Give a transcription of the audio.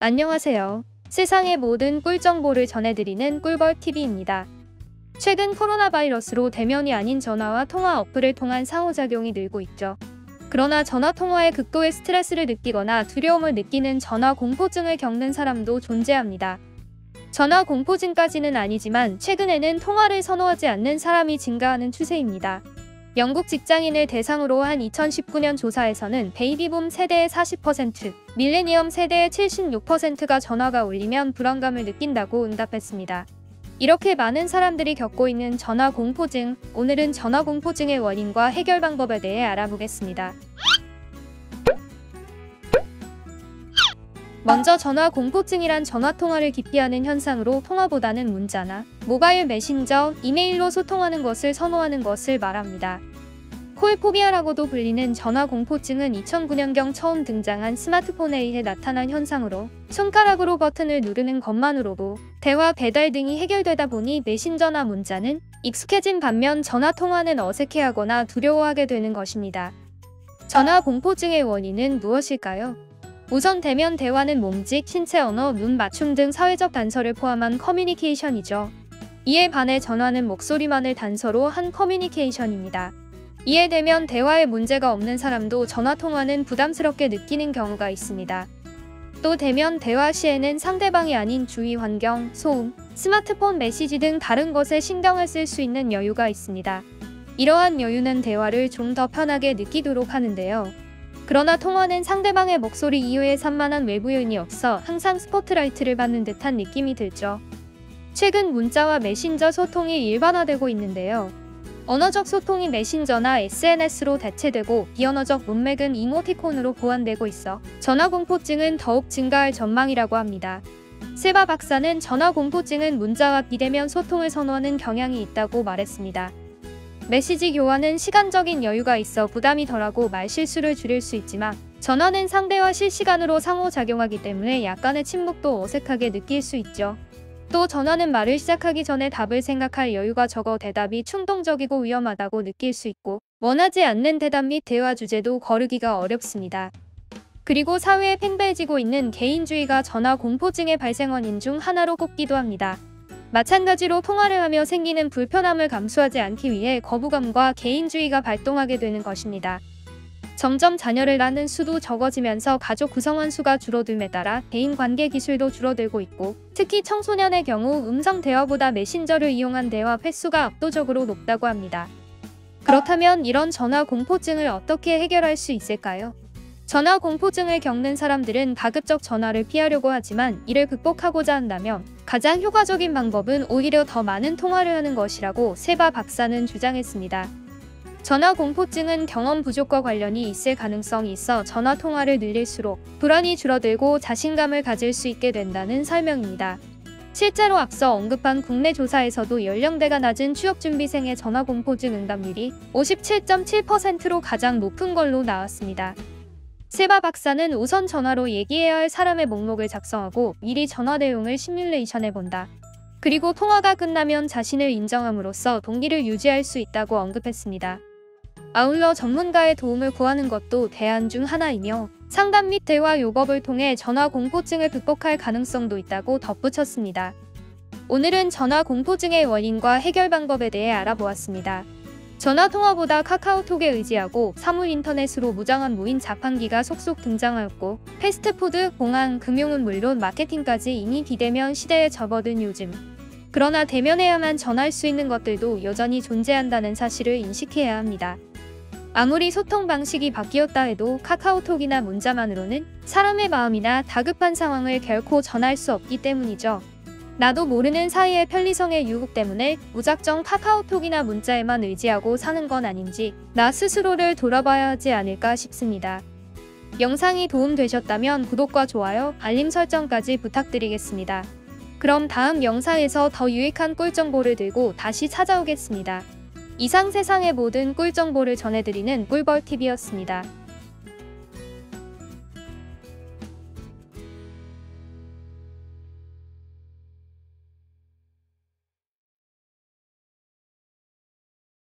안녕하세요. 세상의 모든 꿀 정보를 전해드리는 꿀벌TV입니다. 최근 코로나 바이러스로 대면이 아닌 전화와 통화 어플을 통한 상호작용이 늘고 있죠. 그러나 전화 통화에 극도의 스트레스를 느끼거나 두려움을 느끼는 전화 공포증을 겪는 사람도 존재합니다. 전화 공포증까지는 아니지만 최근에는 통화를 선호하지 않는 사람이 증가하는 추세입니다. 영국 직장인을 대상으로 한 2019년 조사에서는 베이비붐 세대의 40%, 밀레니엄 세대의 76%가 전화가 울리면 불안감을 느낀다고 응답했습니다. 이렇게 많은 사람들이 겪고 있는 전화 공포증, 오늘은 전화 공포증의 원인과 해결 방법에 대해 알아보겠습니다. 먼저 전화 공포증이란 전화통화를 기피하는 현상으로 통화보다는 문자나 모바일 메신저, 이메일로 소통하는 것을 선호하는 것을 말합니다. 콜포비아라고도 불리는 전화 공포증은 2009년경 처음 등장한 스마트폰에 의해 나타난 현상으로 손가락으로 버튼을 누르는 것만으로도 대화 배달 등이 해결되다 보니 메신저나 문자는 익숙해진 반면 전화통화는 어색해하거나 두려워하게 되는 것입니다. 전화 공포증의 원인은 무엇일까요? 우선 대면 대화는 몸짓, 신체 언어, 눈 맞춤 등 사회적 단서를 포함한 커뮤니케이션이죠. 이에 반해 전화는 목소리만을 단서로 한 커뮤니케이션입니다. 이에 대면 대화에 문제가 없는 사람도 전화통화는 부담스럽게 느끼는 경우가 있습니다. 또 대면 대화 시에는 상대방이 아닌 주위 환경, 소음, 스마트폰 메시지 등 다른 것에 신경을 쓸 수 있는 여유가 있습니다. 이러한 여유는 대화를 좀 더 편하게 느끼도록 하는데요. 그러나 통화는 상대방의 목소리 이외에 산만한 외부 요인이 없어 항상 스포트라이트를 받는 듯한 느낌이 들죠. 최근 문자와 메신저 소통이 일반화되고 있는데요. 언어적 소통이 메신저나 SNS로 대체되고 비언어적 문맥은 이모티콘으로 보완되고 있어 전화 공포증은 더욱 증가할 전망이라고 합니다. 세바 박사는 전화 공포증은 문자와 비대면 소통을 선호하는 경향이 있다고 말했습니다. 메시지 교환은 시간적인 여유가 있어 부담이 덜하고 말실수를 줄일 수 있지만 전화는 상대와 실시간으로 상호작용하기 때문에 약간의 침묵도 어색하게 느낄 수 있죠. 또 전화는 말을 시작하기 전에 답을 생각할 여유가 적어 대답이 충동적이고 위험하다고 느낄 수 있고 원하지 않는 대답 및 대화 주제도 거르기가 어렵습니다. 그리고 사회에 팽배해지고 있는 개인주의가 전화 공포증의 발생 원인 중 하나로 꼽기도 합니다. 마찬가지로 통화를 하며 생기는 불편함을 감수하지 않기 위해 거부감과 개인주의가 발동하게 되는 것입니다. 점점 자녀를 낳는 수도 적어지면서 가족 구성원 수가 줄어듦에 따라 대인관계 기술도 줄어들고 있고 특히 청소년의 경우 음성 대화보다 메신저를 이용한 대화 횟수가 압도적으로 높다고 합니다. 그렇다면 이런 전화 공포증을 어떻게 해결할 수 있을까요? 전화 공포증을 겪는 사람들은 가급적 전화를 피하려고 하지만 이를 극복하고자 한다면 가장 효과적인 방법은 오히려 더 많은 통화를 하는 것이라고 세바 박사는 주장했습니다. 전화 공포증은 경험 부족과 관련이 있을 가능성이 있어 전화 통화를 늘릴수록 불안이 줄어들고 자신감을 가질 수 있게 된다는 설명입니다. 실제로 앞서 언급한 국내 조사에서도 연령대가 낮은 취업준비생의 전화 공포증 응답률이 57.7%로 가장 높은 걸로 나왔습니다. 세바 박사는 우선 전화로 얘기해야 할 사람의 목록을 작성하고 미리 전화 내용을 시뮬레이션해본다. 그리고 통화가 끝나면 자신을 인정함으로써 동기를 유지할 수 있다고 언급했습니다. 아울러 전문가의 도움을 구하는 것도 대안 중 하나이며 상담 및 대화 요법을 통해 전화 공포증을 극복할 가능성도 있다고 덧붙였습니다. 오늘은 전화 공포증의 원인과 해결 방법에 대해 알아보았습니다. 전화통화보다 카카오톡에 의지하고 사물 인터넷으로 무장한 무인 자판기가 속속 등장하였고 패스트푸드, 공항, 금융은 물론 마케팅까지 이미 비대면 시대에 접어든 요즘. 그러나 대면해야만 전할 수 있는 것들도 여전히 존재한다는 사실을 인식해야 합니다. 아무리 소통 방식이 바뀌었다 해도 카카오톡이나 문자만으로는 사람의 마음이나 다급한 상황을 결코 전할 수 없기 때문이죠. 나도 모르는 사이의 편리성의 유혹 때문에 무작정 카카오톡이나 문자에만 의지하고 사는 건 아닌지 나 스스로를 돌아봐야 하지 않을까 싶습니다. 영상이 도움되셨다면 구독과 좋아요, 알림 설정까지 부탁드리겠습니다. 그럼 다음 영상에서 더 유익한 꿀정보를 들고 다시 찾아오겠습니다. 이상 세상의 모든 꿀정보를 전해드리는 꿀벌TV였습니다.